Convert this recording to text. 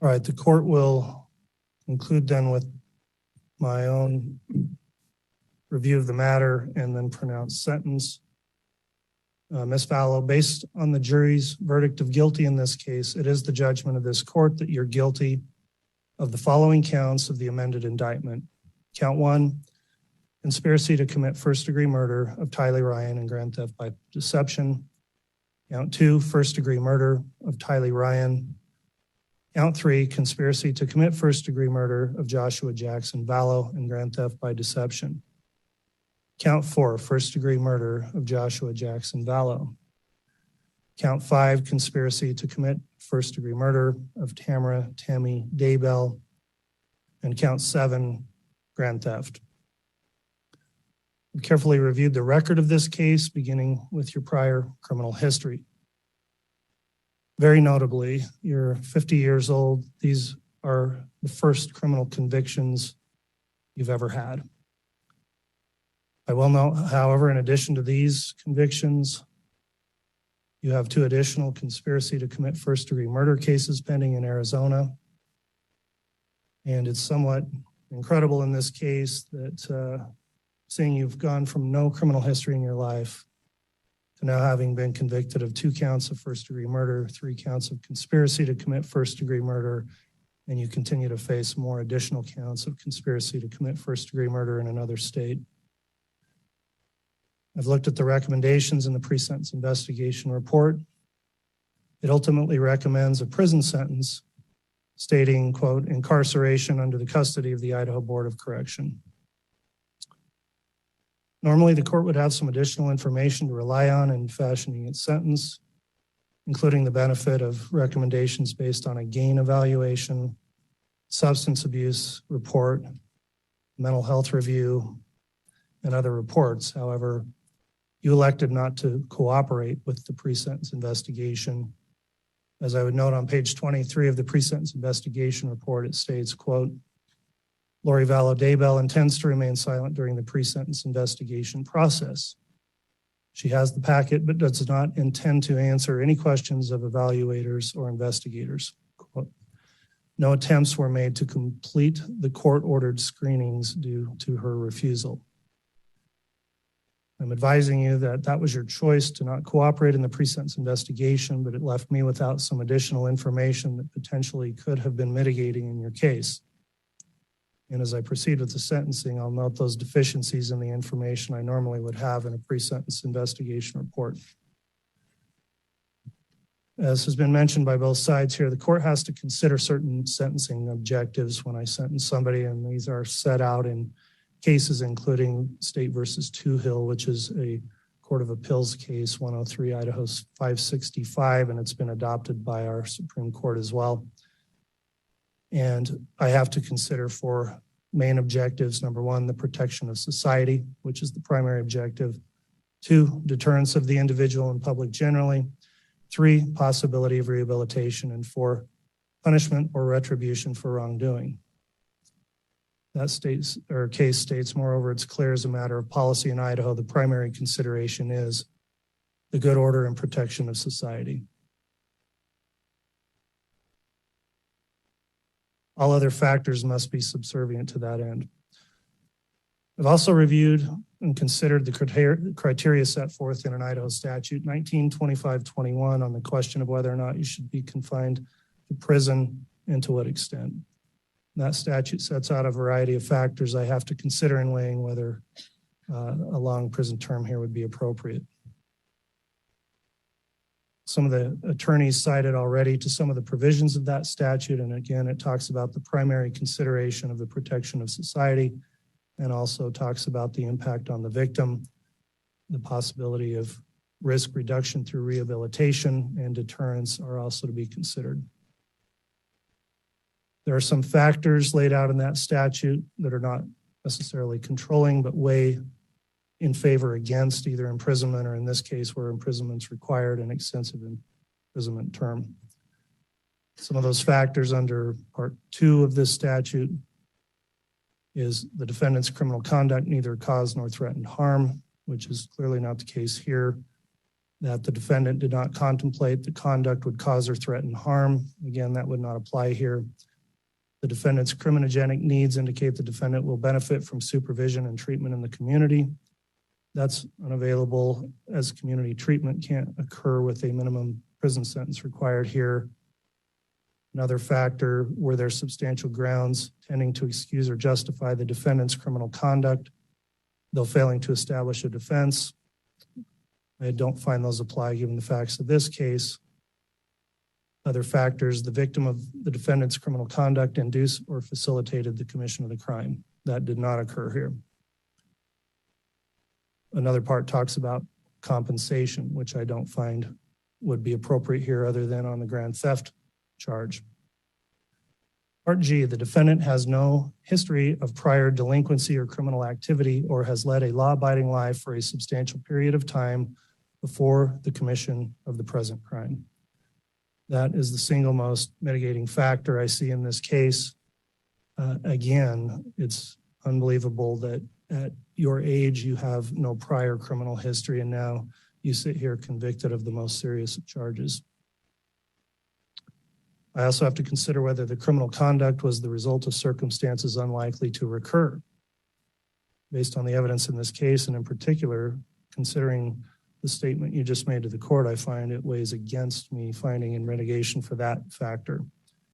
All right, the court will conclude then with my own review of the matter and then pronounce sentence. Ms. Vallow, based on the jury's verdict of guilty in this case, it is the judgment of this court that you're guilty of the following counts of the amended indictment. Count 1, conspiracy to commit first-degree murder of Tylee Ryan and grand theft by deception. Count 2, first-degree murder of Tylee Ryan. Count 3, conspiracy to commit first-degree murder of Joshua Jackson Vallow and grand theft by deception. Count 4, first-degree murder of Joshua Jackson Vallow. Count 5, conspiracy to commit first-degree murder of Tammy Daybell. And count 7, grand theft. We carefully reviewed the record of this case, beginning with your prior criminal history. Very notably, you're 50 years old. These are the first criminal convictions you've ever had. I will note, however, in addition to these convictions, you have 2 additional conspiracy to commit first-degree murder cases pending in Arizona. And it's somewhat incredible in this case that seeing you've gone from no criminal history in your life to now having been convicted of 2 counts of first-degree murder, 3 counts of conspiracy to commit first-degree murder, and you continue to face more additional counts of conspiracy to commit first-degree murder in another state. I've looked at the recommendations in the pre-sentence investigation report. It ultimately recommends a prison sentence stating, quote, incarceration under the custody of the Idaho Board of Correction. Normally, the court would have some additional information to rely on in fashioning its sentence, including the benefit of recommendations based on a gain evaluation, substance abuse report, mental health review, and other reports. However, you elected not to cooperate with the pre-sentence investigation. As I would note on page 23 of the pre-sentence investigation report, it states, quote, Lori Vallow Daybell intends to remain silent during the pre-sentence investigation process. She has the packet, but does not intend to answer any questions of evaluators or investigators. Quote, no attempts were made to complete the court-ordered screenings due to her refusal. I'm advising you that that was your choice to not cooperate in the pre-sentence investigation, but it left me without some additional information that potentially could have been mitigating in your case. And as I proceed with the sentencing, I'll note those deficiencies in the information I normally would have in a pre-sentence investigation report. As has been mentioned by both sides here, the court has to consider certain sentencing objectives when I sentence somebody, and these are set out in cases including State versus Toohill, which is a Court of Appeals case 103 Idaho 565, and it's been adopted by our Supreme Court as well. And I have to consider 4 main objectives. Number 1, the protection of society, which is the primary objective. 2, deterrence of the individual and public generally. 3, possibility of rehabilitation. And 4, punishment or retribution for wrongdoing. That case states, moreover, it's clear as a matter of policy in Idaho, the primary consideration is the good order and protection of society. All other factors must be subservient to that end. I've also reviewed and considered the criteria set forth in an Idaho statute, 1925-21, on the question of whether or not you should be confined to prison and to what extent. That statute sets out a variety of factors I have to consider in weighing whether a long prison term here would be appropriate. Some of the attorneys cited already to some of the provisions of that statute, and again, it talks about the primary consideration of the protection of society, and also talks about the impact on the victim, the possibility of risk reduction through rehabilitation, and deterrence are also to be considered. There are some factors laid out in that statute that are not necessarily controlling, but weigh in favor against either imprisonment, or in this case where imprisonment's required, an extensive imprisonment term. Some of those factors under Part 2 of this statute is the defendant's criminal conduct neither caused nor threatened harm, which is clearly not the case here. that the defendant did not contemplate the conduct would cause or threaten harm. Again, that would not apply here. The defendant's criminogenic needs indicate the defendant will benefit from supervision and treatment in the community. That's unavailable, as community treatment can't occur with a minimum prison sentence required here. Another factor, were there substantial grounds tending to excuse or justify the defendant's criminal conduct, though failing to establish a defense? I don't find those apply given the facts of this case. Other factors, the victim of the defendant's criminal conduct induced or facilitated the commission of the crime. That did not occur here. Another part talks about compensation, which I don't find would be appropriate here other than on the grand theft charge. Part G, the defendant has no history of prior delinquency or criminal activity or has led a law-abiding life for a substantial period of time before the commission of the present crime. That is the single most mitigating factor I see in this case. Again, it's unbelievable that at your age you have no prior criminal history and now you sit here convicted of the most serious of charges. I also have to consider whether the criminal conduct was the result of circumstances unlikely to recur. Based on the evidence in this case, and in particular, considering the statement you just made to the court, I find it weighs against me finding in mitigation for that factor.